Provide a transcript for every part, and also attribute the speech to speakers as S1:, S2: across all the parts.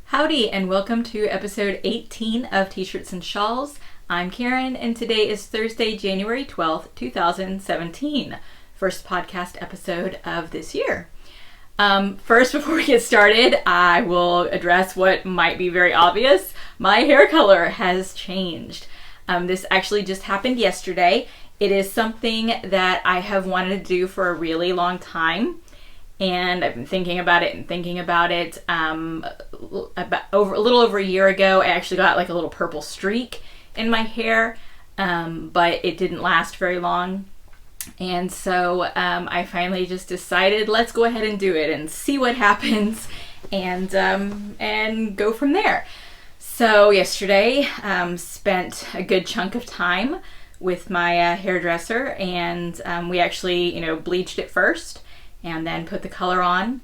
S1: Howdy and welcome to episode 18 of T-Shirts and Shawls. I'm Karen and today is Thursday, January 12th, 2017. First podcast episode of this year. First, before we get started, I will address what might be very obvious. My hair color has changed. This actually just happened yesterday. It is something that I have wanted to do for a really long time. And I've been thinking about it. About a little over a year ago, I actually got like a little purple streak in my hair, but it didn't last very long. And so I finally just decided, let's go ahead and do it and see what happens, and go from there. So yesterday, spent a good chunk of time with my hairdresser, and we actually, bleached it first and then put the color on.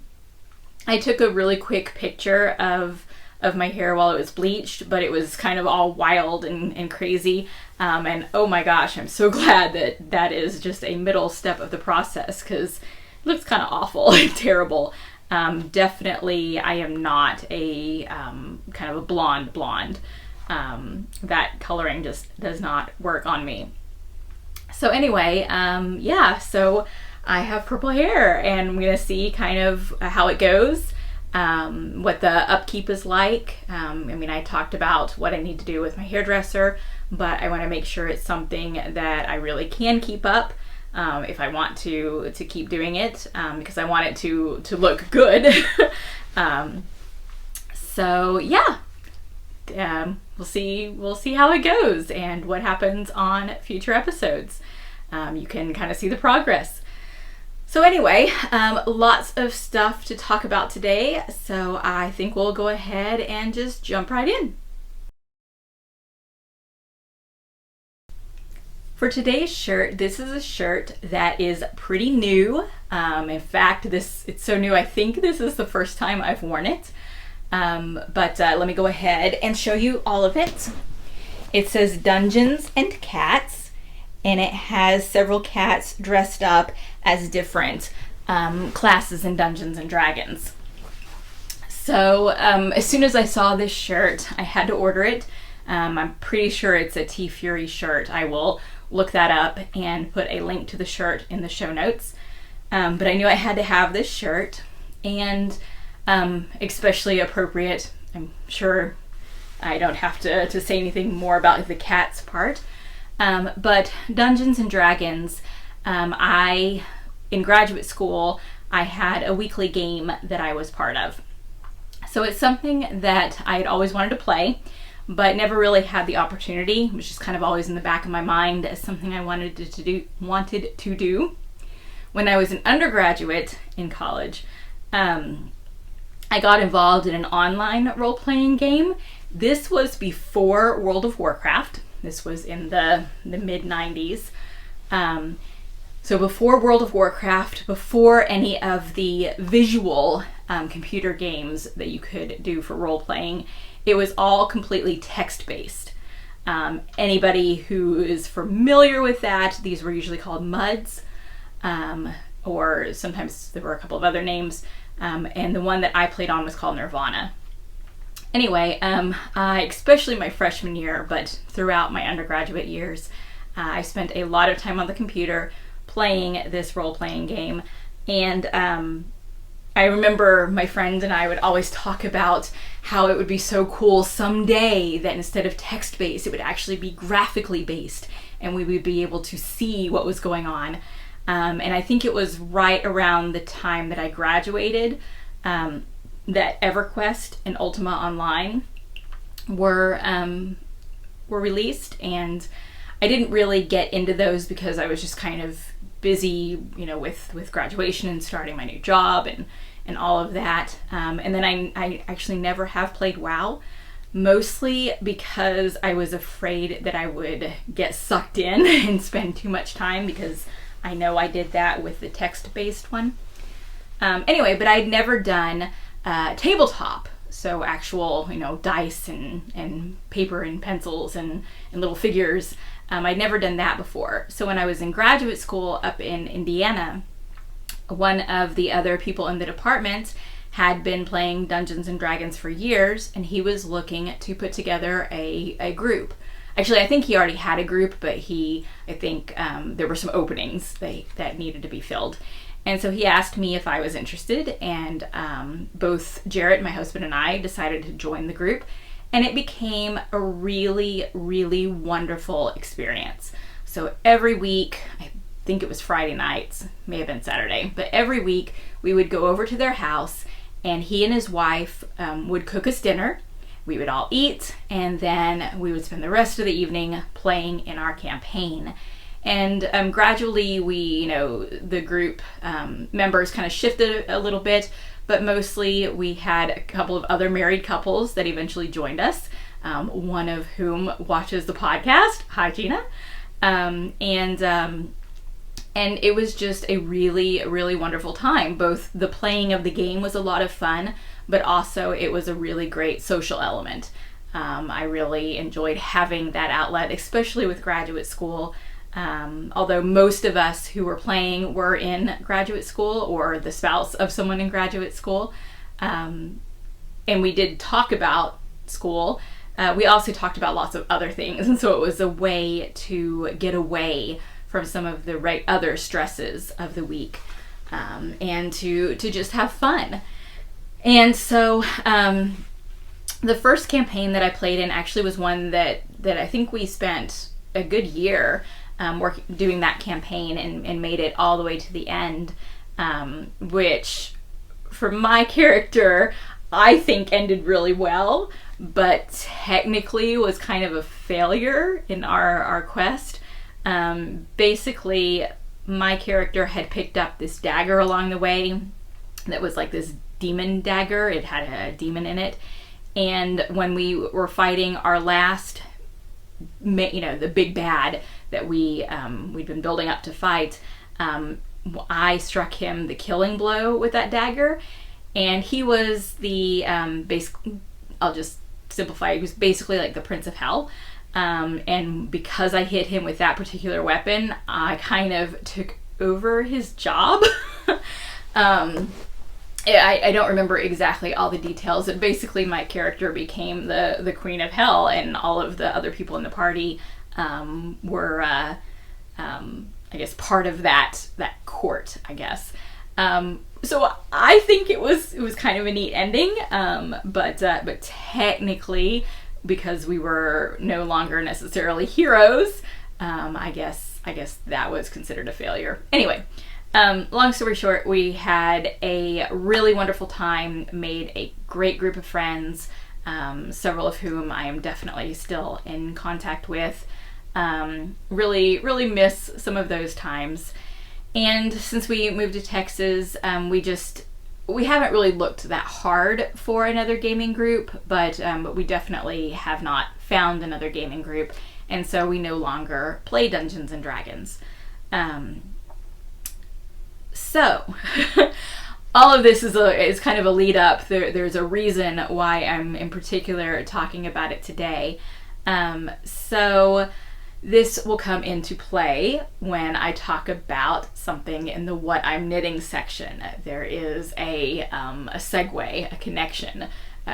S1: I took a really quick picture of my hair while it was bleached, but it was kind of all wild and crazy. And oh my gosh, I'm so glad that is just a middle step of the process, because it looks kind of awful and terrible. Definitely, I am not a kind of a blonde. That coloring just does not work on me. So anyway, so I have purple hair, and I'm gonna see kind of how it goes, what the upkeep is like. I talked about what I need to do with my hairdresser, but I want to make sure it's something that I really can keep up if I want to keep doing it, because I want it to look good. We'll see how it goes and what happens on future episodes. You can kind of see the progress. So anyway, lots of stuff to talk about today, so I think we'll go ahead and just jump right in. For today's shirt, this is a shirt that is pretty new. In fact, it's so new, I think this is the first time I've worn it. But let me go ahead and show you all of it. It says Dungeons and Cats, and it has several cats dressed up as different classes in Dungeons and Dragons. So as soon as I saw this shirt, I had to order it. I'm pretty sure it's a T Fury shirt. I will look that up and put a link to the shirt in the show notes. But I knew I had to have this shirt, and especially appropriate. I'm sure I don't have to say anything more about the cats part. But Dungeons and Dragons, in graduate school, I had a weekly game that I was part of. So it's something that I had always wanted to play, but never really had the opportunity. It was just kind of always in the back of my mind as something I wanted to do. When I was an undergraduate in college, I got involved in an online role-playing game. This was before World of Warcraft. This was in the mid-90s. So before World of Warcraft, before any of the visual computer games that you could do for role-playing, it was all completely text-based. Anybody who is familiar with that, these were usually called MUDs, or sometimes there were a couple of other names, and the one that I played on was called Nirvana. Anyway, especially my freshman year, but throughout my undergraduate years, I spent a lot of time on the computer playing this role-playing game. And I remember my friends and I would always talk about how it would be so cool someday that instead of text-based, it would actually be graphically based, and we would be able to see what was going on. And I think it was right around the time that I graduated that EverQuest and Ultima Online were released, and I didn't really get into those because I was just kind of busy, with graduation and starting my new job and all of that. And then I actually never have played WoW, mostly because I was afraid that I would get sucked in and spend too much time, because I know I did that with the text-based one. Anyway, but I'd never done tabletop, so actual, dice and paper and pencils and little figures. I'd never done that before. So when I was in graduate school up in Indiana, one of the other people in the department had been playing Dungeons and Dragons for years, and he was looking to put together a group. Actually, I think he already had a group, but I think there were some openings that needed to be filled. And so he asked me if I was interested, and both Jarrett, my husband, and I decided to join the group, and it became a really, really wonderful experience. So every week, I think it was Friday nights, may have been Saturday, but every week we would go over to their house, and he and his wife would cook us dinner. We would all eat, and then we would spend the rest of the evening playing in our campaign. And gradually the group members kind of shifted a little bit, but mostly we had a couple of other married couples that eventually joined us, one of whom watches the podcast. Hi, Gina. And it was just a really, really wonderful time. Both the playing of the game was a lot of fun, but also it was a really great social element. I really enjoyed having that outlet, especially with graduate school. Although most of us who were playing were in graduate school or the spouse of someone in graduate school. And we did talk about school. We also talked about lots of other things. And so it was a way to get away from some of the other stresses of the week, and to just have fun. And so the first campaign that I played in actually was one that I think we spent a good year doing that campaign and made it all the way to the end, which for my character I think ended really well, but technically was kind of a failure in our quest. Basically, my character had picked up this dagger along the way that was like this demon dagger. It had a demon in it, and when we were fighting our last, the big bad that we'd been building up to fight, I struck him the killing blow with that dagger, and he was the I'll just simplify. He was basically like the Prince of Hell. And because I hit him with that particular weapon, I kind of took over his job. I don't remember exactly all the details, but basically my character became the Queen of Hell, and all of the other people in the party were, I guess, part of that court, I guess. So I think it was kind of a neat ending, but technically, because we were no longer necessarily heroes, I guess that was considered a failure. Anyway, long story short, we had a really wonderful time, made a great group of friends, several of whom I am definitely still in contact with. Really, really miss some of those times. And since we moved to Texas, we haven't really looked that hard for another gaming group, but we definitely have not found another gaming group, and so we no longer play Dungeons and Dragons. So all of this is kind of a lead up. There's a reason why I'm in particular talking about it today. So this will come into play when I talk about something in the what I'm knitting section. There is a segue, a connection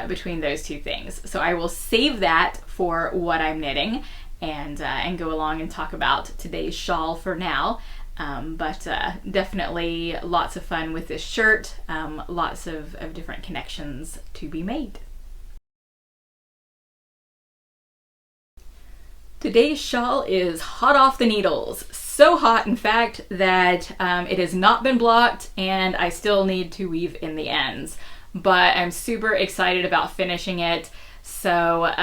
S1: between those two things. So I will save that for what I'm knitting and go along and talk about today's shawl for now. But definitely lots of fun with this shirt, lots of different connections to be made. Today's shawl is hot off the needles. So hot, in fact, that it has not been blocked, and I still need to weave in the ends. But I'm super excited about finishing it. So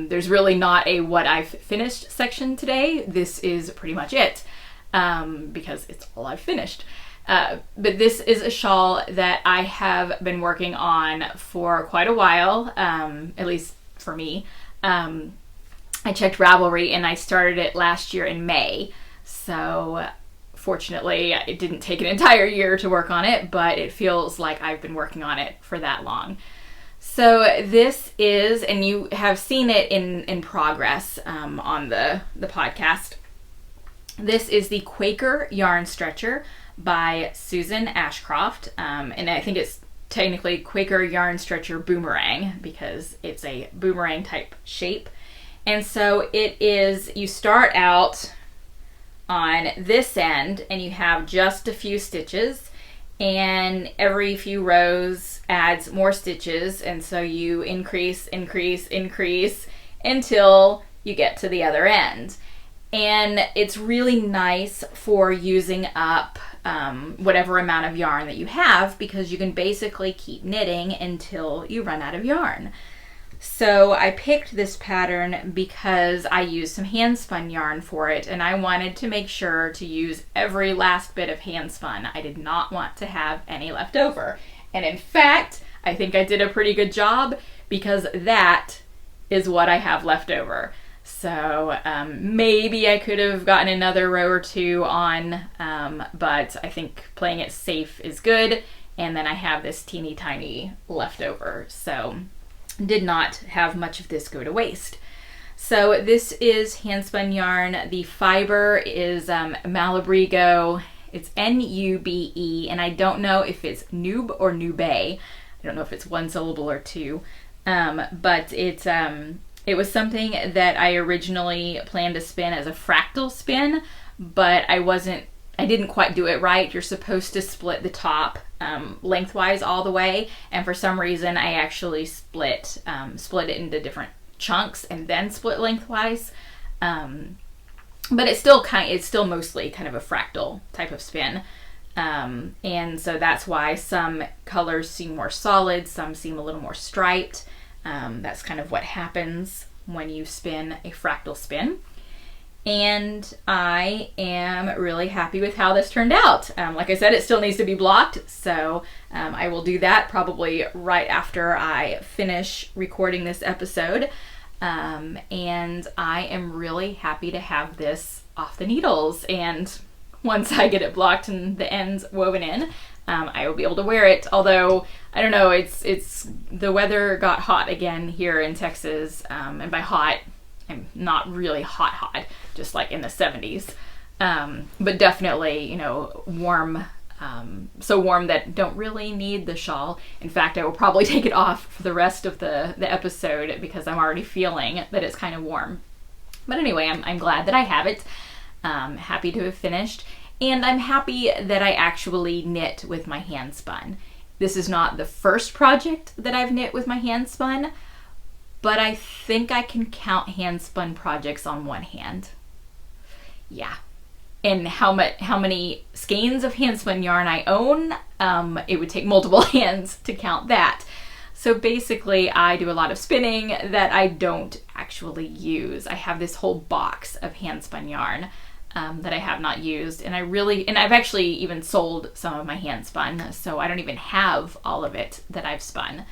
S1: there's really not a what I've finished section today. This is pretty much it, because it's all I've finished. But this is a shawl that I have been working on for quite a while, at least for me. I checked Ravelry and I started it last year in May. So fortunately, it didn't take an entire year to work on it, but it feels like I've been working on it for that long. So this is, and you have seen it in progress on the podcast. This is the Quaker Yarn Stretcher by Susan Ashcroft, and I think it's technically Quaker Yarn Stretcher Boomerang because it's a boomerang type shape. And so it is, you start out on this end and you have just a few stitches, and every few rows adds more stitches, and so you increase until you get to the other end. And it's really nice for using up whatever amount of yarn that you have, because you can basically keep knitting until you run out of yarn. So I picked this pattern because I used some handspun yarn for it, and I wanted to make sure to use every last bit of handspun. I did not want to have any left over. And in fact, I think I did a pretty good job, because that is what I have left over. So maybe I could have gotten another row or two on, but I think playing it safe is good. And then I have this teeny tiny leftover, so did not have much of this go to waste. So this is handspun yarn. The fiber is Malabrigo. It's N-U-B-E, and I don't know if it's Nube or Nube. I don't know if it's one syllable or two, but it was something that I originally planned to spin as a fractal spin, but I didn't quite do it right. You're supposed to split the top lengthwise all the way, and for some reason I actually split it into different chunks and then split lengthwise. But it's still mostly kind of a fractal type of spin. And so that's why some colors seem more solid, some seem a little more striped. That's kind of what happens when you spin a fractal spin. And I am really happy with how this turned out. Like I said, it still needs to be blocked, so I will do that probably right after I finish recording this episode. And I am really happy to have this off the needles, and once I get it blocked and the ends woven in, I will be able to wear it. Although, I don't know, it's the weather got hot again here in Texas, and by hot, I'm not really hot, just like in the 70s, but definitely, warm, so warm that don't really need the shawl. In fact, I will probably take it off for the rest of the episode, because I'm already feeling that it's kind of warm. But anyway, I'm glad that I have it. Happy to have finished, and I'm happy that I actually knit with my handspun. This is not the first project that I've knit with my handspun, but I think I can count handspun projects on one hand. Yeah. And how many skeins of handspun yarn I own, it would take multiple hands to count that. So basically, I do a lot of spinning that I don't actually use. I have this whole box of handspun yarn that I have not used, and I've actually even sold some of my handspun, so I don't even have all of it that I've spun.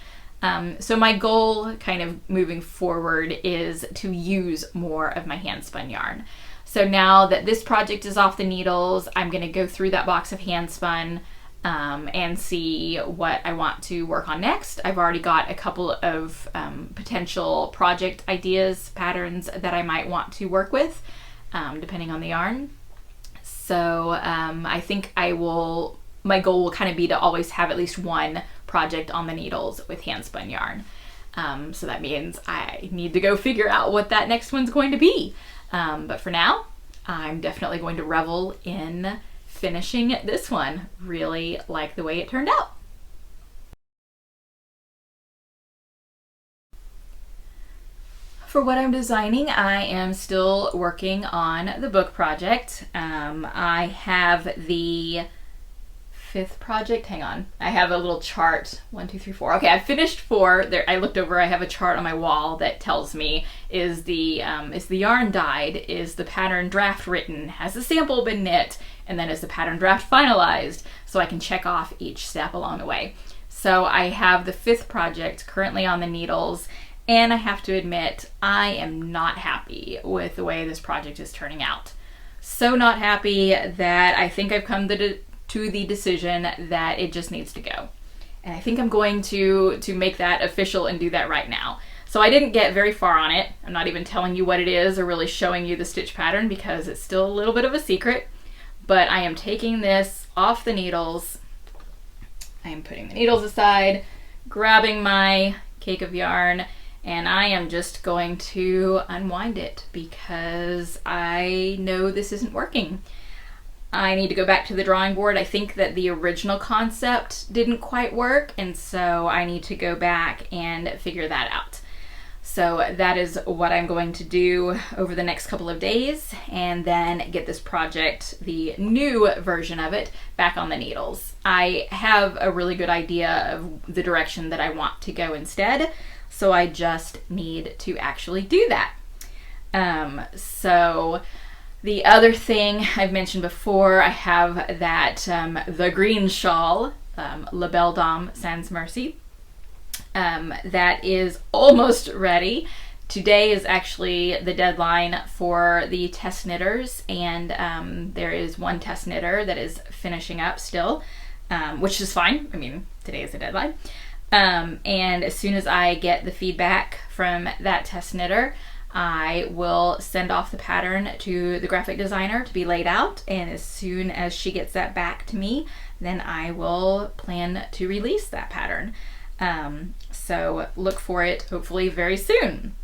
S1: So my goal kind of moving forward is to use more of my handspun yarn. So now that this project is off the needles, I'm going to go through that box of handspun and see what I want to work on next. I've already got a couple of potential project ideas, patterns that I might want to work with, depending on the yarn. So I think my goal will kind of be to always have at least one project on the needles with handspun yarn. So that means I need to go figure out what that next one's going to be. But for now, I'm definitely going to revel in finishing this one. Really like the way it turned out. For what I'm designing, I am still working on the book project. I have the fifth project. Hang on. I have a little chart. 1, 2, 3, 4. Okay, I've finished 4. There, I looked over. I have a chart on my wall that tells me is the yarn dyed, is the pattern draft written, has the sample been knit, and then is the pattern draft finalized, so I can check off each step along the way. So I have the 5th project currently on the needles, and I have to admit I am not happy with the way this project is turning out. So not happy that I think I've come to the decision that it just needs to go. And I think I'm going to make that official and do that right now. So I didn't get very far on it. I'm not even telling you what it is or really showing you the stitch pattern because it's still a little bit of a secret. But I am taking this off the needles. I'm putting the needles aside, grabbing my cake of yarn, and I am just going to unwind it because I know this isn't working. I need to go back to the drawing board. I think that the original concept didn't quite work, and so I need to go back and figure that out. So that is what I'm going to do over the next couple of days, and then get this project, the new version of it, back on the needles. I have a really good idea of the direction that I want to go instead, so I just need to actually do that. So the other thing I've mentioned before, I have that the green shawl, La Belle Dame Sans Merci. That is almost ready. Today is actually the deadline for the test knitters, and there is one test knitter that is finishing up still, which is fine. I mean, today is the deadline. And as soon as I get the feedback from that test knitter, I will send off the pattern to the graphic designer to be laid out, and as soon as she gets that back to me, then I will plan to release that pattern. So look for it hopefully very soon.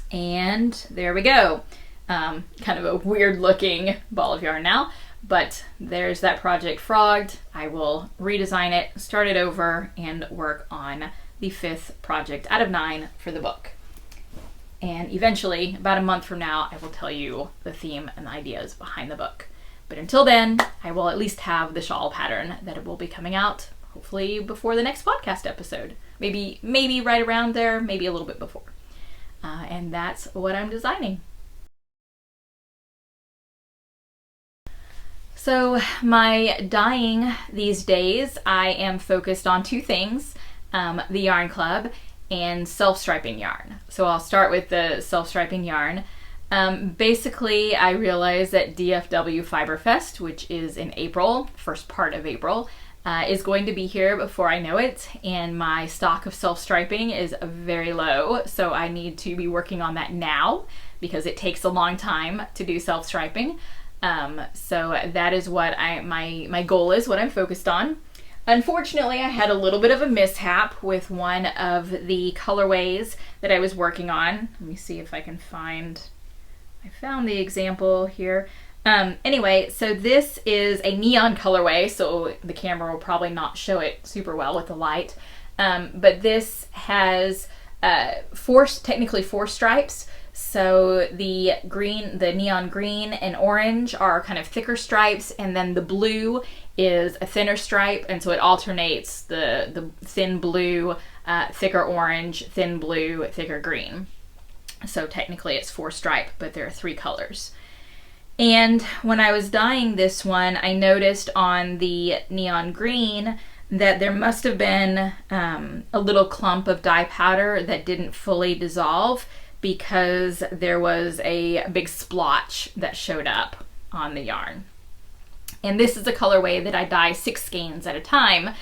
S1: And there we go. Kind of a weird looking ball of yarn now, but there's that project frogged. I will redesign it, start it over, and work on the 5th project out of 9 for the book. And eventually, about a month from now, I will tell you the theme and the ideas behind the book. But until then, I will at least have the shawl pattern that will be coming out hopefully before the next podcast episode. Maybe right around there, maybe a little bit before. And that's what I'm designing. So my dyeing these days, I am focused on 2 things, the yarn club and self-striping yarn. So I'll start with the self-striping yarn. Basically, I realized that DFW Fiberfest, which is in April, first part of April, is going to be here before I know it, and my stock of self-striping is very low, so I need to be working on that now because it takes a long time to do self-striping. So that is what my goal is, what I'm focused on. Unfortunately, I had a little bit of a mishap with one of the colorways that I was working on. Let me see if I can find, I found the example here. Anyway, so this is a neon colorway, so the camera will probably not show it super well with the light. But this has technically 4 stripes. So the green, the neon green and orange are kind of thicker stripes, and then the blue is a thinner stripe, and so it alternates the thin blue, thicker orange, thin blue, thicker green. So technically it's 4 stripe, but there are 3 colors. And when I was dyeing this one, I noticed on the neon green that there must have been a little clump of dye powder that didn't fully dissolve, because there was a big splotch that showed up on the yarn. And this is a colorway that I dye 6 skeins at a time,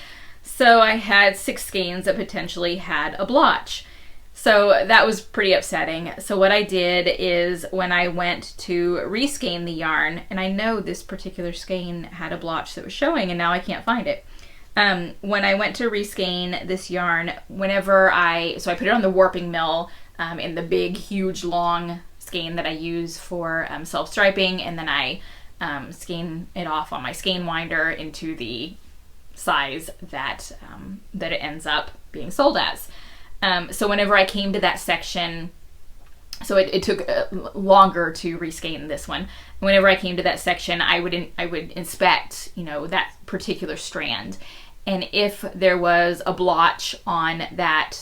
S1: so I had 6 skeins that potentially had a blotch. So that was pretty upsetting. So what I did is, when I went to reskein the yarn, and I know this particular skein had a blotch that was showing, and now I can't find it. When I went to reskein this yarn, so I put it on the warping mill in the big, huge, long skein that I use for self-striping, and then I skein it off on my skein winder into the size that it ends up being sold as. So whenever I came to that section, so it took longer to reskein this one. Whenever I came to that section, I would inspect, that particular strand, and if there was a blotch on that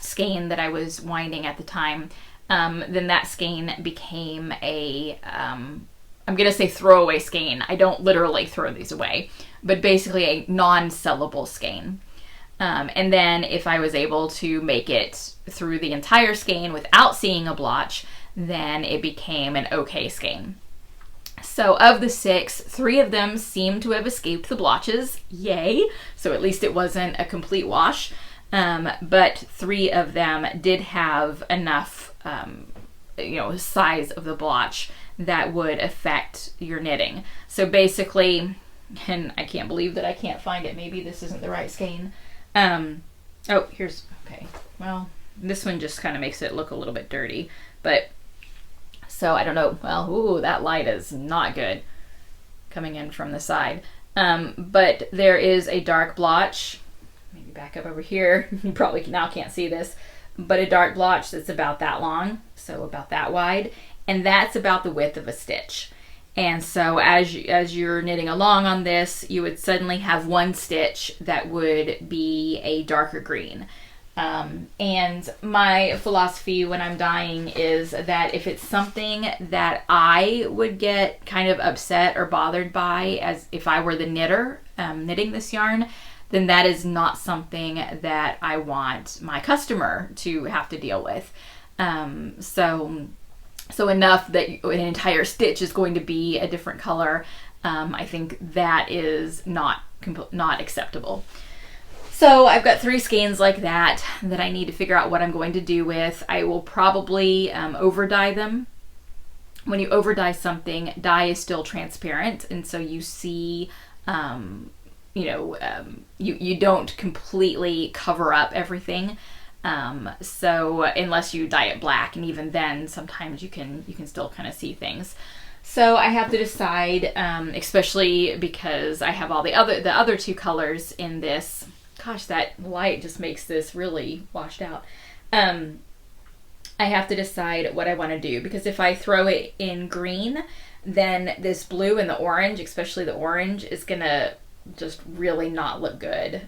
S1: skein that I was winding at the time, then that skein became I'm gonna say throwaway skein. I don't literally throw these away, but basically a non-sellable skein. And then if I was able to make it through the entire skein without seeing a blotch, then it became an okay skein. So of the 6, 3 of them seem to have escaped the blotches. Yay! So at least it wasn't a complete wash. But 3 of them did have enough, size of the blotch that would affect your knitting. So basically, and I can't believe that I can't find it. Maybe this isn't the right skein. Oh, here's, okay. Well, this one just kind of makes it look a little bit dirty, but so I don't know. Well, ooh, that light is not good coming in from the side. But there is a dark blotch. Maybe back up over here. You probably now can't see this, but a dark blotch that's about that long, so about that wide, and that's about the width of a stitch. And so as you're knitting along on this, you would suddenly have one stitch that would be a darker green. And my philosophy when I'm dyeing is that if it's something that I would get kind of upset or bothered by, as if I were the knitter knitting this yarn, then that is not something that I want my customer to have to deal with. So enough that an entire stitch is going to be a different color, I think that is not acceptable. So I've got 3 skeins like that I need to figure out what I'm going to do with. I will probably over dye them. When you over dye something, dye is still transparent, and so you see, you don't completely cover up everything. So unless you dye it black, and even then sometimes you can still kind of see things. So I have to decide, especially because I have all the other 2 colors in this. Gosh, that light just makes this really washed out. I have to decide what I want to do, because if I throw it in green, then this blue and the orange, especially the orange, is gonna just really not look good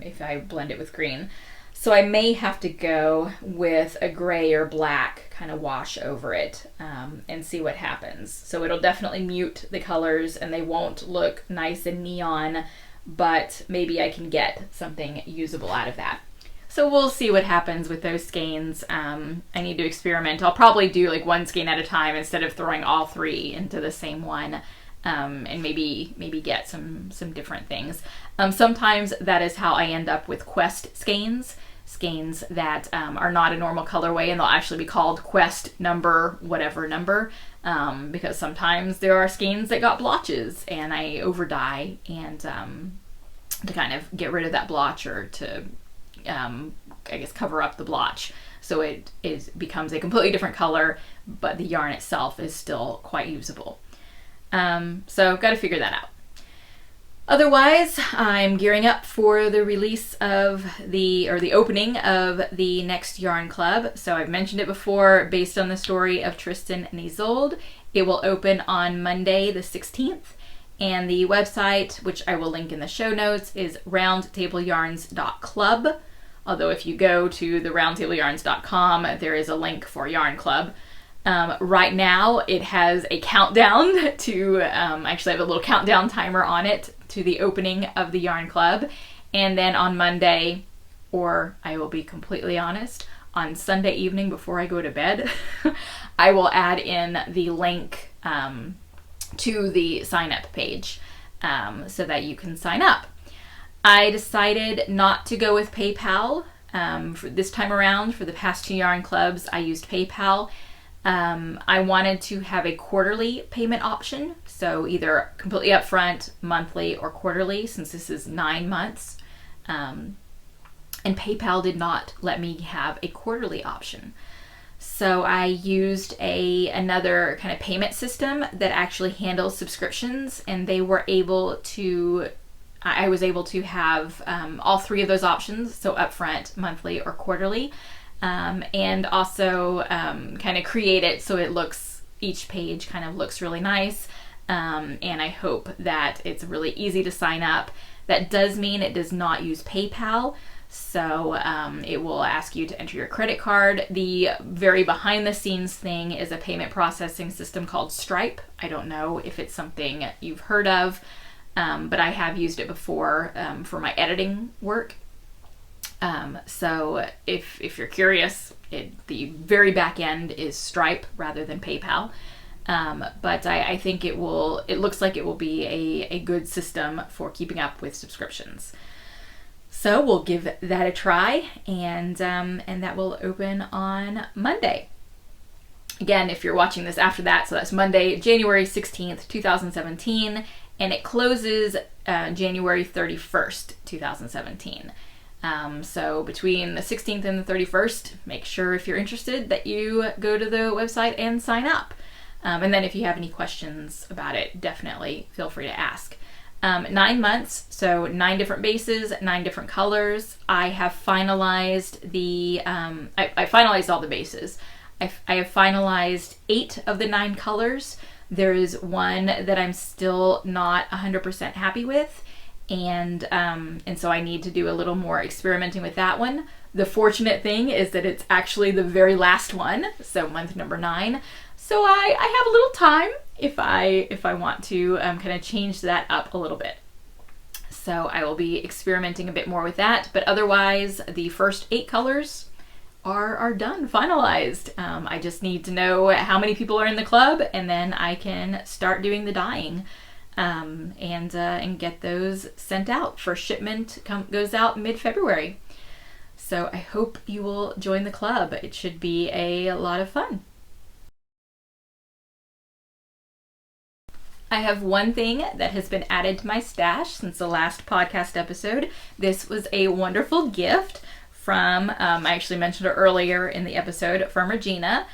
S1: if I blend it with green. So I may have to go with a gray or black kind of wash over it and see what happens. So it'll definitely mute the colors and they won't look nice and neon, but maybe I can get something usable out of that. So we'll see what happens with those skeins. I need to experiment. I'll probably do like 1 skein at a time instead of throwing all 3 into the same one, and maybe get some different things. Sometimes that is how I end up with quest skeins that are not a normal colorway, and they'll actually be called quest number whatever number, because sometimes there are skeins that got blotches and I over dye and to kind of get rid of that blotch, or to I guess cover up the blotch, so it becomes a completely different color, but the yarn itself is still quite usable. So I've got to figure that out. Otherwise, I'm gearing up for the release of the opening of the next yarn club. So I've mentioned it before, based on the story of Tristan and Isolde. It will open on Monday the 16th, and the website, which I will link in the show notes, is roundtableyarns.club. Although if you go to the roundtableyarns.com, there is a link for Yarn Club. Right now it has a countdown to, I actually have a little countdown timer on it to the opening of the Yarn Club. And then on Monday, or I will be completely honest, on Sunday evening before I go to bed, I will add in the link to the sign up page so that you can sign up. I decided not to go with PayPal for this time around. For the past 2 yarn clubs, I used PayPal. I wanted to have a quarterly payment option, so either completely upfront, monthly, or quarterly, since this is 9 months. And PayPal did not let me have a quarterly option. So I used another kind of payment system that actually handles subscriptions, and I was able to have all 3 of those options, so upfront, monthly, or quarterly. And also kind of create it so each page kind of looks really nice, and I hope that it's really easy to sign up. That does mean it does not use PayPal, so it will ask you to enter your credit card. The very behind the scenes thing is a payment processing system called Stripe. I don't know if it's something you've heard of, but I have used it before for my editing work. So if you're curious, the very back end is Stripe rather than PayPal. But I think it looks like it will be a good system for keeping up with subscriptions. So we'll give that a try, and that will open on Monday. Again, if you're watching this after that, so that's Monday, January 16th, 2017, and it closes January 31st, 2017. So between the 16th and the 31st, make sure if you're interested that you go to the website and sign up. And then if you have any questions about it, definitely feel free to ask. 9 months, so 9 different bases, 9 different colors. I have finalized I finalized all the bases. I have finalized 8 of the 9 colors. There is one that I'm still not 100% happy with, and so I need to do a little more experimenting with that one. The fortunate thing is that it's actually the very last one, so month number 9. So I have a little time if I want to kind of change that up a little bit. So I will be experimenting a bit more with that, but otherwise the first 8 colors are done, finalized. I just need to know how many people are in the club, and then I can start doing the dyeing and get those sent out. First shipment goes out mid-February. So I hope you will join the club. It should be a lot of fun. I have one thing that has been added to my stash since the last podcast episode. This was a wonderful gift from, I actually mentioned her earlier in the episode, from Regina.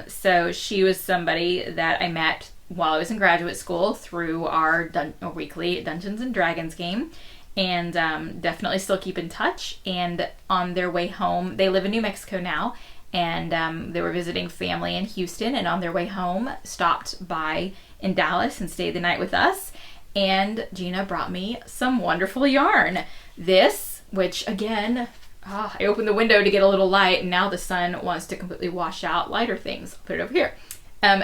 S1: So she was somebody that I met while I was in graduate school through our weekly Dungeons and Dragons game, and definitely still keep in touch. And on their way home, they live in New Mexico now, and they were visiting family in Houston, and on their way home stopped by in Dallas and stayed the night with us. And Gina brought me some wonderful yarn. This, which again, I opened the window to get a little light, and now the sun wants to completely wash out lighter things. I'll put it over here.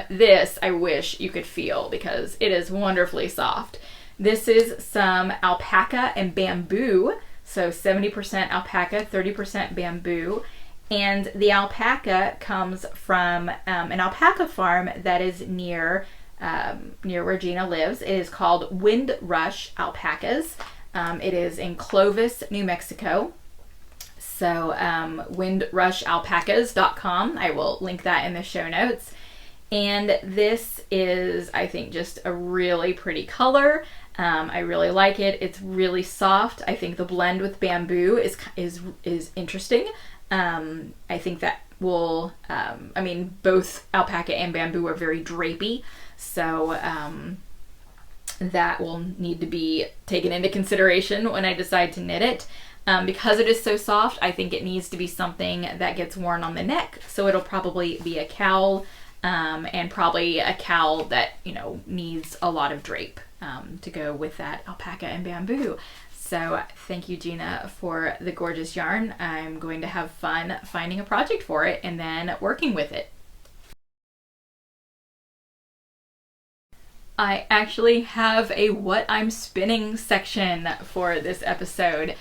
S1: This I wish you could feel because it is wonderfully soft. This is some alpaca and bamboo, so 70% alpaca, 30% bamboo. And the alpaca comes from an alpaca farm that is near where Gina lives. It is called Windrush Alpacas. It is in Clovis, New Mexico. So windrushalpacas.com. I will link that in the show notes. And this is, I think, just a really pretty color. I really like it. It's really soft. I think the blend with bamboo is interesting. I think that will, both alpaca and bamboo are very drapey, so that will need to be taken into consideration when I decide to knit it. Because it is so soft, I think it needs to be something that gets worn on the neck, so it'll probably be a cowl, and probably a cowl that, needs a lot of drape to go with that alpaca and bamboo. So thank you, Gina, for the gorgeous yarn. I'm going to have fun finding a project for it and then working with it. I actually have a what I'm spinning section for this episode.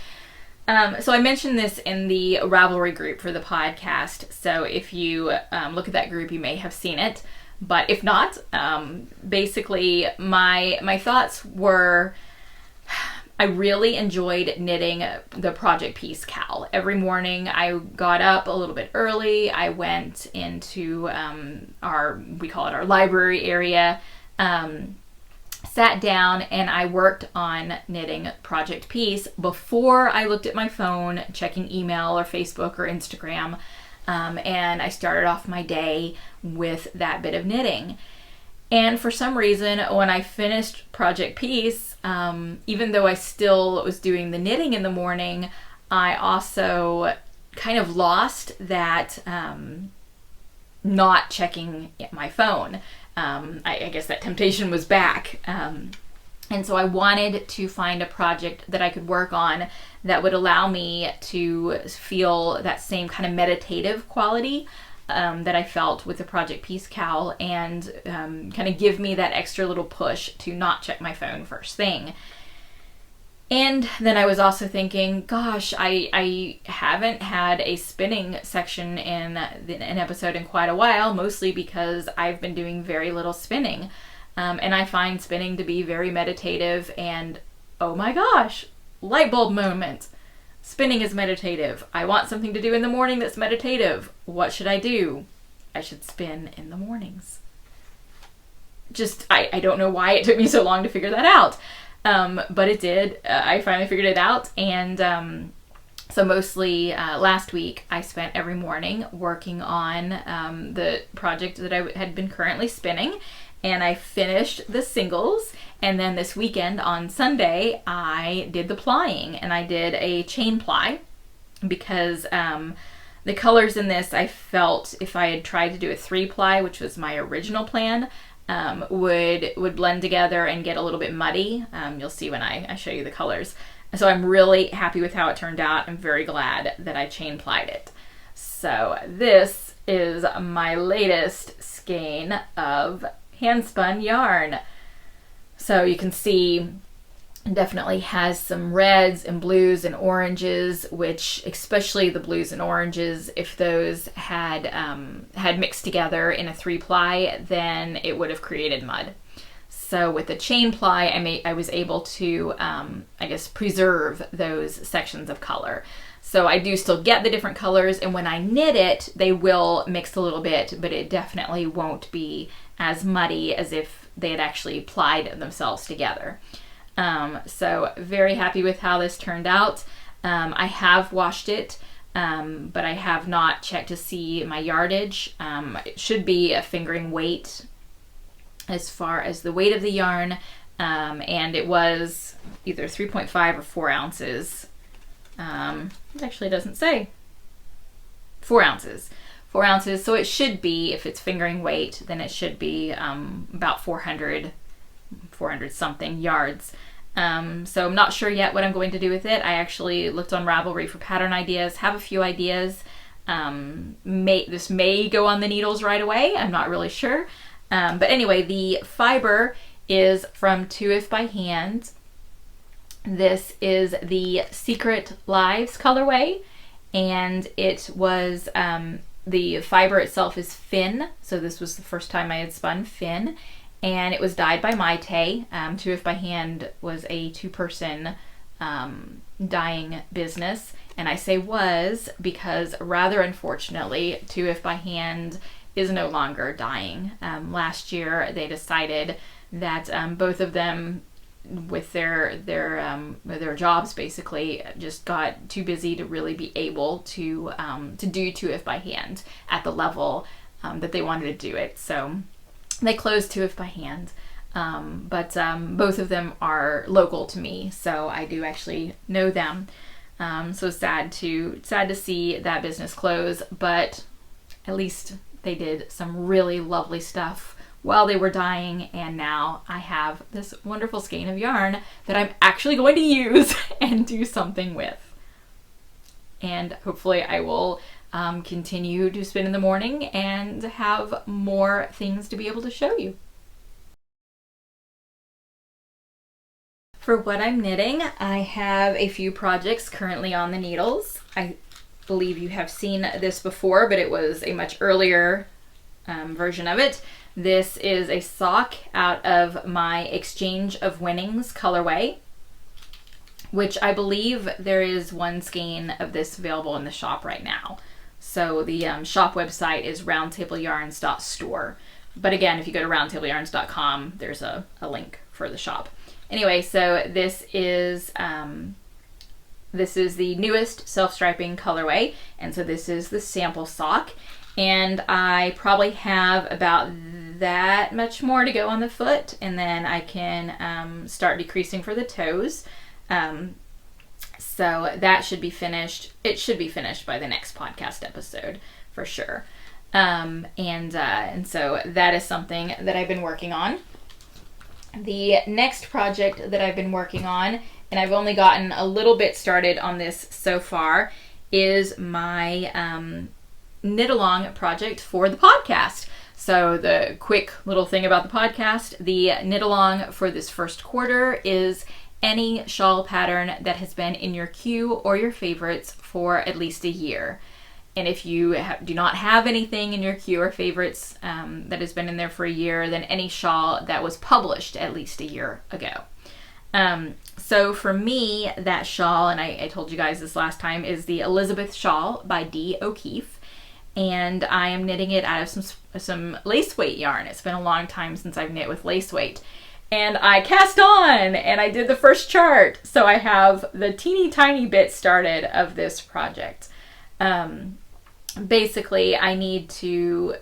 S1: So I mentioned this in the Ravelry group for the podcast. So if you look at that group, you may have seen it. But if not, basically my thoughts were, I really enjoyed knitting the project piece KAL. Every morning I got up a little bit early. I went into we call it our library area, sat down, and I worked on knitting project piece before I looked at my phone, checking email or Facebook or Instagram. And I started off my day with that bit of knitting. And for some reason, when I finished project piece, even though I still was doing the knitting in the morning, I also kind of lost that not checking my phone. I guess that temptation was back. And so I wanted to find a project that I could work on that would allow me to feel that same kind of meditative quality that I felt with the project piece KAL, and kind of give me that extra little push to not check my phone first thing. And then I was also thinking, gosh, I haven't had a spinning section in an episode in quite a while, mostly because I've been doing very little spinning. And I find spinning to be very meditative, and oh my gosh, light bulb moment. Spinning is meditative. I want something to do in the morning that's meditative. What should I do? I should spin in the mornings. I don't know why it took me so long to figure that out. But it did. I finally figured it out. And so mostly last week I spent every morning working on the project that I had been currently spinning. And I finished the singles. And then this weekend on Sunday, I did the plying. And I did a chain ply because the colors in this, I felt if I had tried to do a 3-ply, which was my original plan, would blend together and get a little bit muddy. You'll see when I show you the colors. So I'm really happy with how it turned out. I'm very glad that I chain plied it. So this is my latest skein of handspun yarn. So you can see definitely has some reds and blues and oranges, which especially the blues and oranges, if those had mixed together in a 3-ply, then it would have created mud. So with the chain ply, I was able to, I guess, preserve those sections of color. So I do still get the different colors, and when I knit it, they will mix a little bit, but it definitely won't be as muddy as if they had actually plied themselves together. So very happy with how this turned out. I have washed it, but I have not checked to see my yardage. It should be a fingering weight as far as the weight of the yarn, and it was either 3.5 or 4 ounces. It actually doesn't say. 4 ounces. 4 ounces, so it should be, if it's fingering weight, then it should be about 400 something yards. So I'm not sure yet what I'm going to do with it. I actually looked on Ravelry for pattern ideas, have a few ideas. This may go on the needles right away, I'm not really sure. But anyway, the fiber is from 2 If by Hand. This is the Secret Lives colorway, and it was, the fiber itself is Finn, so this was the first time I had spun Finn, and it was dyed by Maite. 2 If by Hand was a 2-person dyeing business, and I say was because rather unfortunately 2 If by Hand is no longer dyeing. Last year they decided that both of them with their jobs basically just got too busy to really be able to do 2 If by Hand at the level that they wanted to do it. So they closed 2 If by Hand, but both of them are local to me, so I do actually know them. So sad to see that business close, but at least they did some really lovely stuff while they were dyeing, and now I have this wonderful skein of yarn that I'm actually going to use and do something with. And hopefully I will continue to spin in the morning and have more things to be able to show you. For what I'm knitting, I have a few projects currently on the needles. I believe you have seen this before, but it was a much earlier version of it. This is a sock out of my Exchange of Winnings colorway, which I believe there is one skein of this available in the shop right now. So the shop website is roundtableyarns.store. But again, if you go to roundtableyarns.com, there's a link for the shop. Anyway, so this is the newest self-striping colorway, and so this is the sample sock. And I probably have about that much more to go on the foot, and then I can start decreasing for the toes. So that should be finished. It should be finished by the next podcast episode for sure. And so that is something that I've been working on. The next project that I've been working on, and I've only gotten a little bit started on this so far, is my knit along project for the podcast. So the quick little thing about the podcast, the knit along for this first quarter is any shawl pattern that has been in your queue or your favorites for at least a year. And if you do not have anything in your queue or favorites that has been in there for a year, then any shawl that was published at least a year ago. So for me, that shawl, and I told you guys this last time, is the Elizabeth shawl by D. O'Keefe. and I am knitting it out of some lace weight yarn. It's been a long time since I've knit with lace weight. And I cast on and I did the first chart. So I have the teeny tiny bit started of this project. Basically, I need to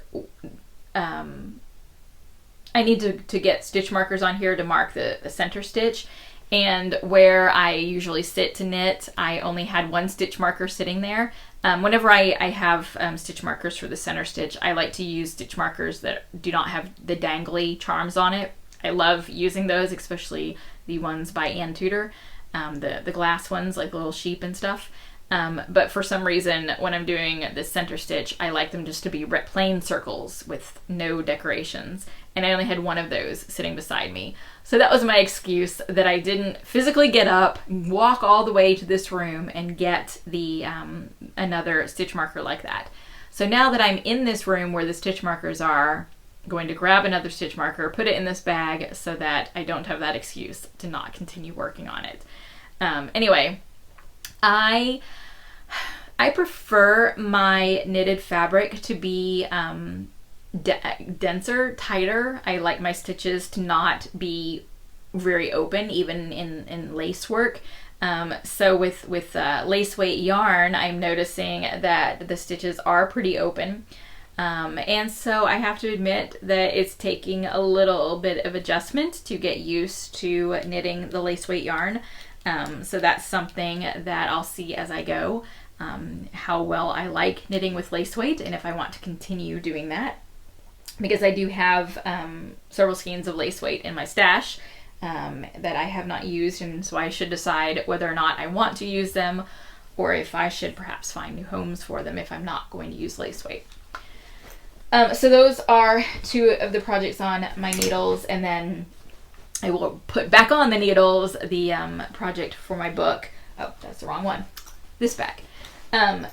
S1: get stitch markers on here to mark the center stitch. And where I usually sit to knit, I only had one stitch marker sitting there. Whenever I have stitch markers for the center stitch, I like to use stitch markers that do not have the dangly charms on it. I love using those, especially the ones by Ann Tudor, the glass ones like the little sheep and stuff. But for some reason, when I'm doing the center stitch, I like them just to be plain circles with no decorations. And I only had one of those sitting beside me. So that was my excuse that I didn't physically get up, walk all the way to this room and get the another stitch marker like that. So now that I'm in this room where the stitch markers are, I'm going to grab another stitch marker, put it in this bag so that I don't have that excuse to not continue working on it. Anyway, I prefer my knitted fabric to be denser, tighter. I like my stitches to not be very open, even in lace work. So with lace weight yarn, I'm noticing that the stitches are pretty open. And so I have to admit that it's taking a little bit of adjustment to get used to knitting the lace weight yarn. So that's something that I'll see as I go, how well I like knitting with lace weight and if I want to continue doing that. Because I do have several skeins of lace weight in my stash that I have not used, and so I should decide whether or not I want to use them or if I should perhaps find new homes for them if I'm not going to use lace weight. So those are two of the projects on my needles, and then I will put back on the needles the project for my book. Oh, that's the wrong one. This bag.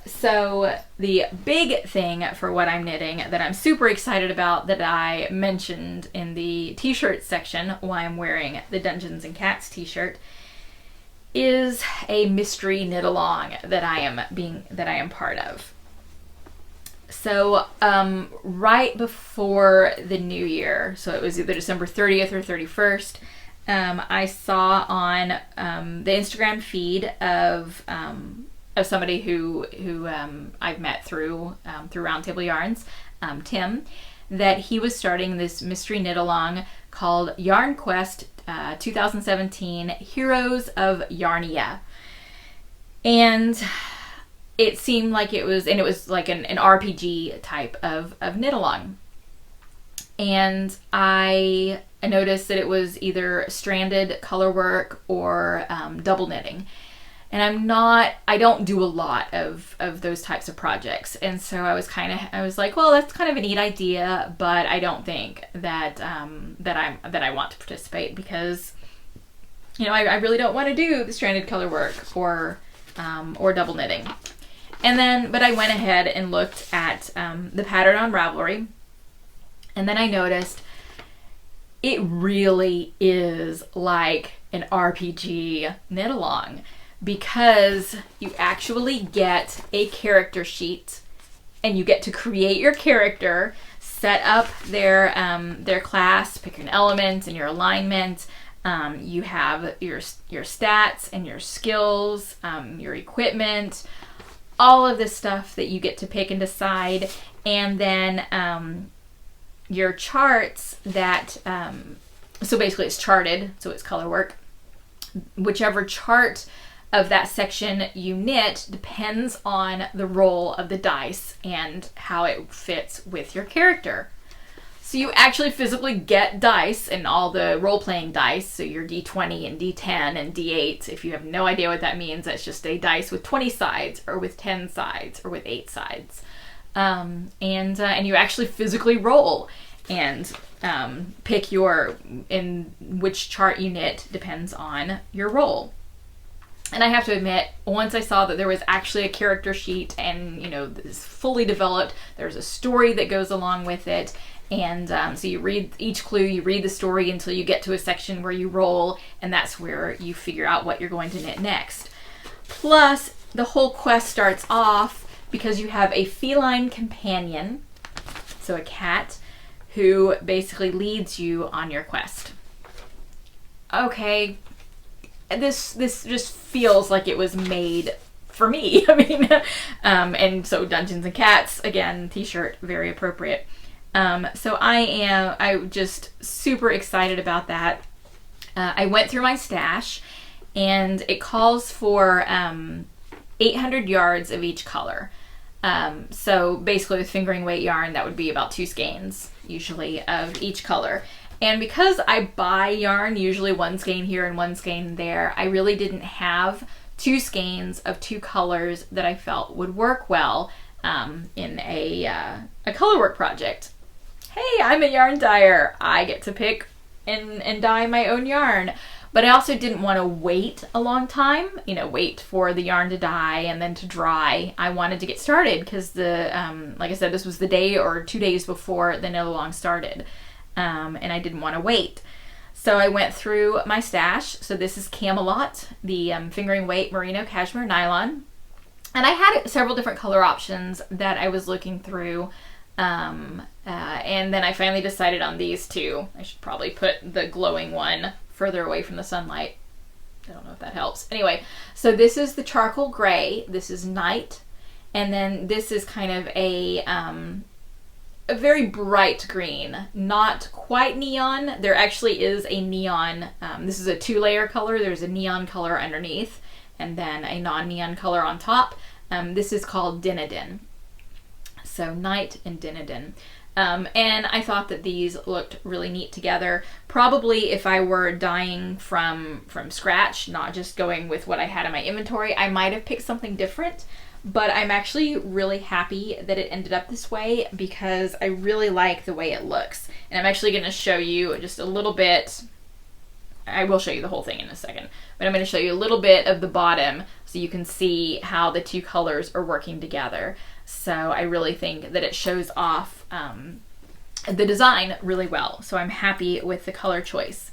S1: So the big thing for what I'm knitting that I'm super excited about that I mentioned in the t-shirt section why I'm wearing the Dungeons and Cats t-shirt is a mystery knit along that I am part of. So right before the new year, so it was either December 30th or 31st, I saw on the Instagram feed of somebody who I've met through Roundtable Yarns, Tim, that he was starting this mystery knit along called Yarn Quest 2017 Heroes of Yarnia. And it seemed like it was like an RPG type of knit along. And I noticed that it was either stranded color work or double knitting. And I don't do a lot of those types of projects. And so I was like, well, that's kind of a neat idea, but I don't think that I want to participate because, I really don't want to do the stranded color work or double knitting. But I went ahead and looked at the pattern on Ravelry, and then I noticed it really is like an RPG knit along because you actually get a character sheet and you get to create your character, set up their class, pick an element and your alignment. You have your stats and your skills, your equipment, all of this stuff that you get to pick and decide, and then your charts that, so basically it's charted, so it's color work. Whichever chart of that section you knit depends on the roll of the dice and how it fits with your character. So you actually physically get dice and all the role-playing dice, so your D20 and D10 and D8. If you have no idea what that means, that's just a dice with 20 sides or with 10 sides or with 8 sides. And you actually physically roll and pick in which chart you knit depends on your roll. And I have to admit, once I saw that there was actually a character sheet and, it's fully developed, there's a story that goes along with it. And so you read each clue, you read the story until you get to a section where you roll, and that's where you figure out what you're going to knit next. Plus, the whole quest starts off because you have a feline companion, so a cat, who basically leads you on your quest. Okay, this just feels like it was made for me. I mean, and so Dungeons and Cats, again, t-shirt, very appropriate. So I'm just super excited about that. I went through my stash, and it calls for 800 yards of each color. So basically with fingering weight yarn, that would be about 2 skeins, usually, of each color. And because I buy yarn, usually 1 skein here and 1 skein there, I really didn't have 2 skeins of 2 colors that I felt would work well in a color work project. Hey, I'm a yarn dyer. I get to pick and dye my own yarn. But I also didn't want to wait a long time, wait for the yarn to dye and then to dry. I wanted to get started because like I said, this was the day or 2 days before the Knit Along started. And I didn't want to wait. So I went through my stash. So this is Camelot, the fingering weight merino cashmere nylon. And I had several different color options that I was looking through. And then I finally decided on these 2. I should probably put the glowing one further away from the sunlight. I don't know if that helps. Anyway, so this is the charcoal gray. This is Night. And then this is kind of a very bright green, not quite neon. There actually is a neon, this is a 2-layer color. There's a neon color underneath and then a non-neon color on top. This is called Dinadin. So Night and Dinadin. And I thought that these looked really neat together. Probably if I were dyeing from scratch, not just going with what I had in my inventory, I might have picked something different. But I'm actually really happy that it ended up this way because I really like the way it looks. And I'm actually going to show you just a little bit. I will show you the whole thing in a second. But I'm going to show you a little bit of the bottom so you can see how the 2 colors are working together. So I really think that it shows off the design really well. So I'm happy with the color choice.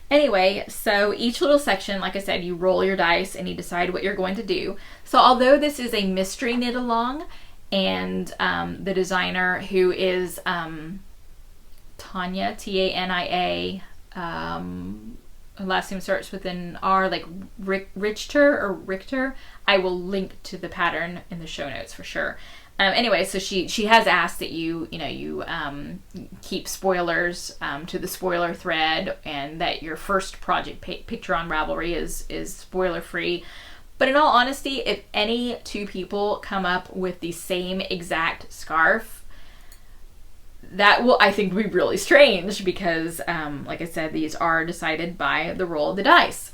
S1: Anyway, so each little section, like I said, you roll your dice and you decide what you're going to do. So although this is a mystery knit along, and the designer, who is Tanya, Tania, her last name starts with an R, like Richter. I will link to the pattern in the show notes for sure. Anyway, so she has asked that you keep spoilers to the spoiler thread, and that your first project picture on Ravelry is spoiler free. But in all honesty, if any 2 people come up with the same exact scarf, that will, I think, be really strange because, like I said, these are decided by the roll of the dice.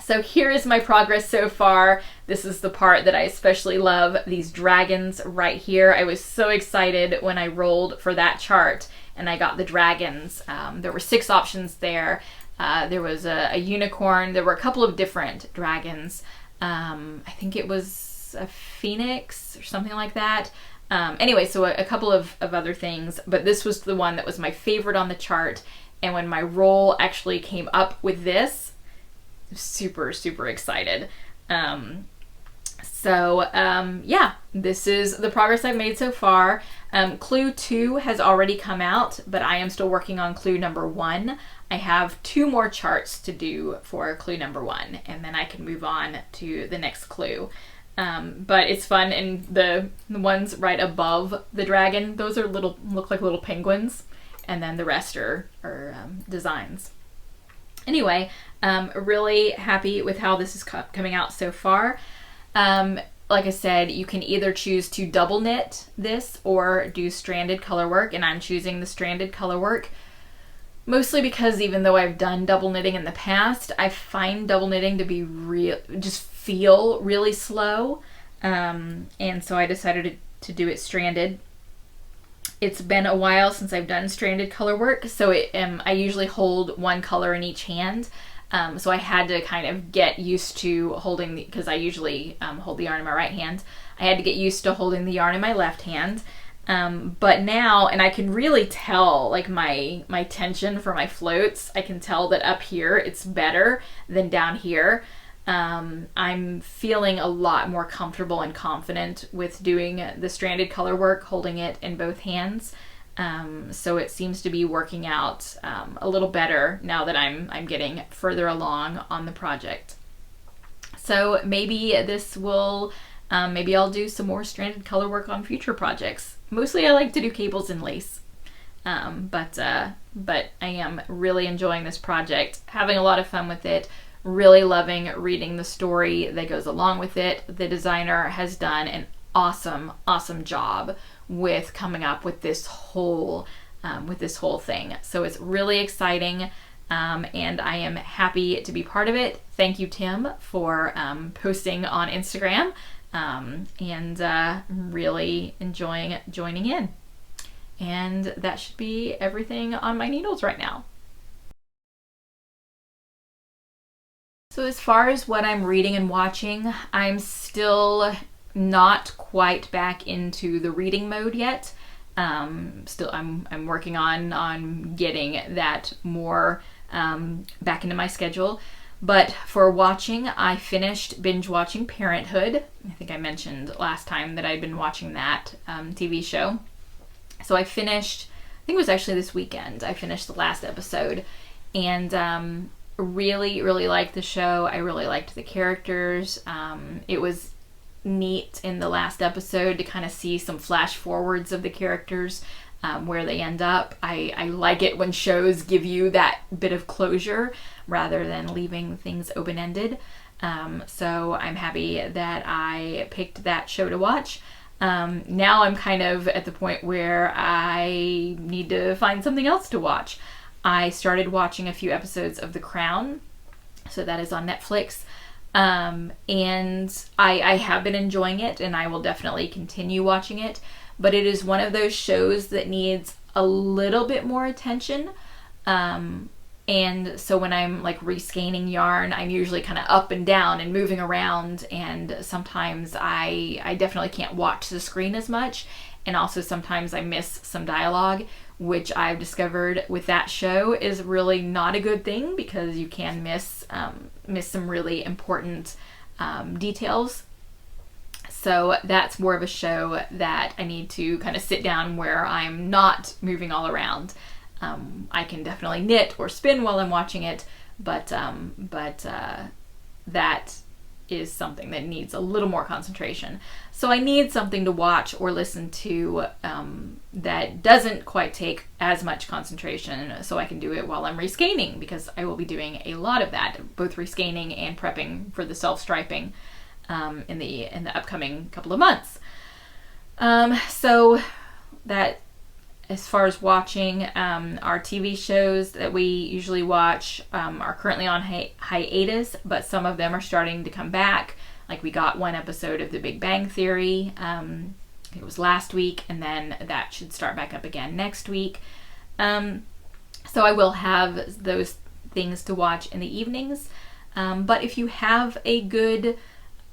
S1: So here is my progress so far. This is the part that I especially love, these dragons right here. I was so excited when I rolled for that chart and I got the dragons. There were 6 options there. There was a unicorn. There were a couple of different dragons. I think it was a phoenix or something like that. Anyway, so a couple of other things, but this was the one that was my favorite on the chart. And when my roll actually came up with this, super excited. Yeah, this is the progress I've made so far. Clue 2 has already come out, but I am still working on clue number 1. I have 2 more charts to do for clue number 1, and then I can move on to the next clue. But it's fun, and the ones right above the dragon, those are look like little penguins, and then the rest are designs. Anyway, really happy with how this is coming out so far. Like I said, you can either choose to double knit this or do stranded color work, and I'm choosing the stranded color work mostly because even though I've done double knitting in the past, I find double knitting to be just feel really slow, and so I decided to do it stranded. It's been a while since I've done stranded color work, so I usually hold 1 color in each hand. So I had to kind of get used to holding, because I usually hold the yarn in my right hand. I had to get used to holding the yarn in my left hand. But now, and I can really tell, like my tension for my floats, I can tell that up here it's better than down here. I'm feeling a lot more comfortable and confident with doing the stranded color work, holding it in both hands. So it seems to be working out a little better now that I'm getting further along on the project. So maybe this will, maybe I'll do some more stranded color work on future projects. Mostly I like to do cables and lace. But I am really enjoying this project, having a lot of fun with it, really loving reading the story that goes along with it. The designer has done an awesome job with coming up with this whole thing. So it's really exciting, and I am happy to be part of it. Thank you, Tim, for posting on Instagram, and really enjoying joining in. And that should be everything on my needles right now. So as far as what I'm reading and watching, I'm still not quite back into the reading mode yet. Still, I'm working on getting that more back into my schedule. But for watching, I finished binge watching Parenthood. I think I mentioned last time that I'd been watching that TV show. So I finished, I think it was actually this weekend, I finished the last episode, and really liked the show. I really liked the characters. It was neat in the last episode to kind of see some flash forwards of the characters, where they end up. I like it when shows give you that bit of closure rather than leaving things open-ended. So I'm happy that I picked that show to watch. Now I'm kind of at the point where I need to find something else to watch. I started watching a few episodes of The Crown, so that is on Netflix, and I have been enjoying it, and I will definitely continue watching it, but it is one of those shows that needs a little bit more attention, and so when I'm like rescanning yarn, I'm usually kind of up and down and moving around, and sometimes I definitely can't watch the screen as much, and also sometimes I miss some dialogue, which I've discovered with that show is really not a good thing, because you can miss some really important details. So that's more of a show that I need to kind of sit down where I'm not moving all around. I can definitely knit or spin while I'm watching it, but that is something that needs a little more concentration. So I need something to watch or listen to that doesn't quite take as much concentration, so I can do it while I'm rescanning, because I will be doing a lot of that, both rescanning and prepping for the self-striping in the upcoming couple of months. So that, as far as watching, our TV shows that we usually watch are currently on hiatus, but some of them are starting to come back. Like we got one episode of The Big Bang Theory, it was last week, and then that should start back up again next week. So I will have those things to watch in the evenings. But if you have a good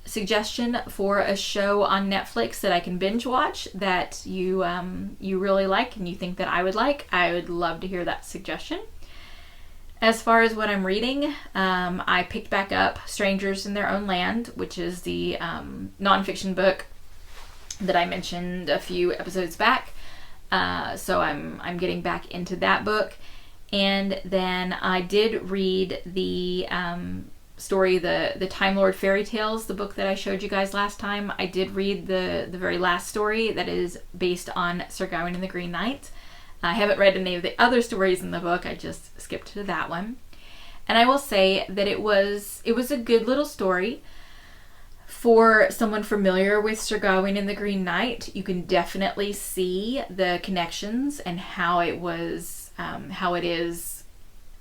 S1: suggestion for a show on Netflix that I can binge watch that you really like and you think that I would love to hear that suggestion. As far as what I'm reading, I picked back up Strangers in Their Own Land, which is the nonfiction book that I mentioned a few episodes back. So I'm getting back into that book. And then I did read the story, the Time Lord Fairy Tales, the book that I showed you guys last time. I did read the very last story that is based on Sir Gawain and the Green Knight. I haven't read any of the other stories in the book. I just skipped to that one. And I will say that it was a good little story. For someone familiar with Sir Gawain and the Green Knight, you can definitely see the connections and how it is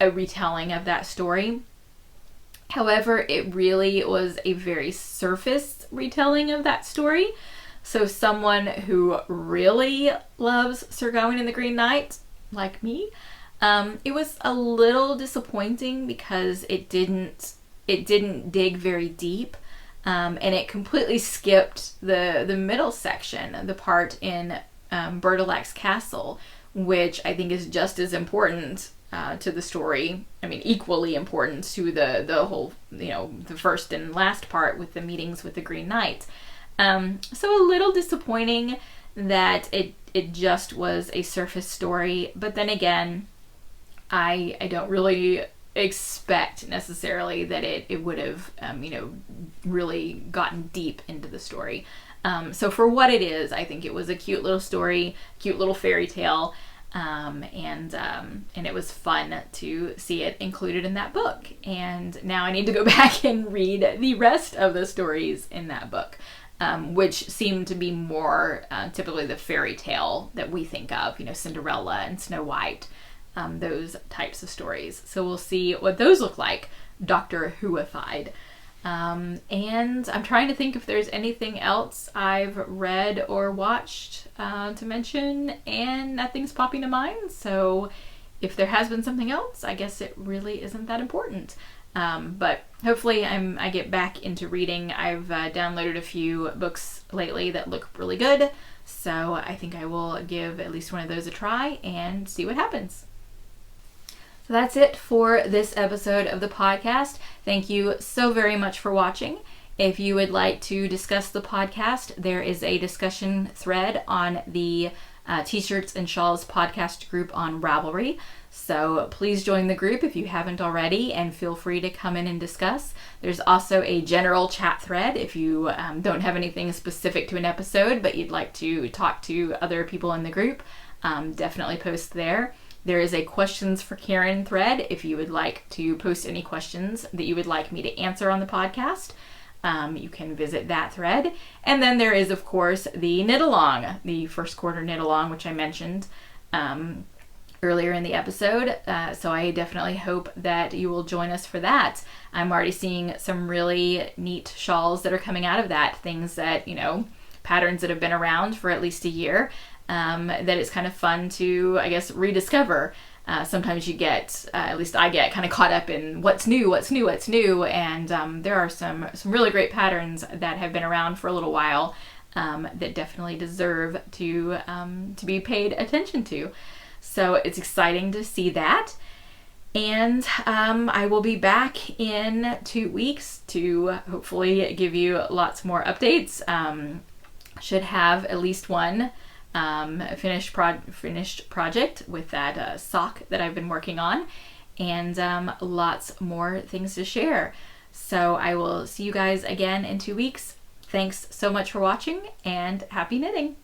S1: a retelling of that story. However, it really was a very surface retelling of that story. So someone who really loves Sir Gawain and the Green Knight, like me, it was a little disappointing because it didn't dig very deep, and it completely skipped the middle section, the part in Bertilac's castle, which I think is just as important to the story. I mean, equally important to the whole, the first and last part with the meetings with the Green Knight. So a little disappointing that it just was a surface story, but then again, I don't really expect necessarily that it would have, really gotten deep into the story. So for what it is, I think it was a cute little story, cute little fairy tale, and it was fun to see it included in that book. And now I need to go back and read the rest of the stories in that book, which seem to be more typically the fairy tale that we think of, Cinderella and Snow White, those types of stories. So we'll see what those look like, Doctor Whoified. And I'm trying to think if there's anything else I've read or watched to mention, and nothing's popping to mind. So if there has been something else, I guess it really isn't that important. But hopefully I get back into reading. I've downloaded a few books lately that look really good, so I think I will give at least one of those a try and see what happens. So that's it for this episode of the podcast. Thank you so very much for watching. If you would like to discuss the podcast, there is a discussion thread on the T-shirts and Shawls podcast group on Ravelry. So please join the group if you haven't already, and feel free to come in and discuss. There's also a general chat thread if you don't have anything specific to an episode, but you'd like to talk to other people in the group. Definitely post there. There is a questions for Karen thread if you would like to post any questions that you would like me to answer on the podcast. You can visit that thread. And then there is, of course, the knit along, the first quarter knit along, which I mentioned earlier in the episode. So I definitely hope that you will join us for that. I'm already seeing some really neat shawls that are coming out of that, things that, patterns that have been around for at least a year. That it's kind of fun to, I guess, rediscover. Sometimes you get, at least I get, kind of caught up in what's new, and there are some really great patterns that have been around for a little while that definitely deserve to be paid attention to. So it's exciting to see that. And I will be back in 2 weeks to hopefully give you lots more updates. Should have at least one finished project with that sock that I've been working on, and lots more things to share. So I will see you guys again in 2 weeks. Thanks so much for watching, and happy knitting!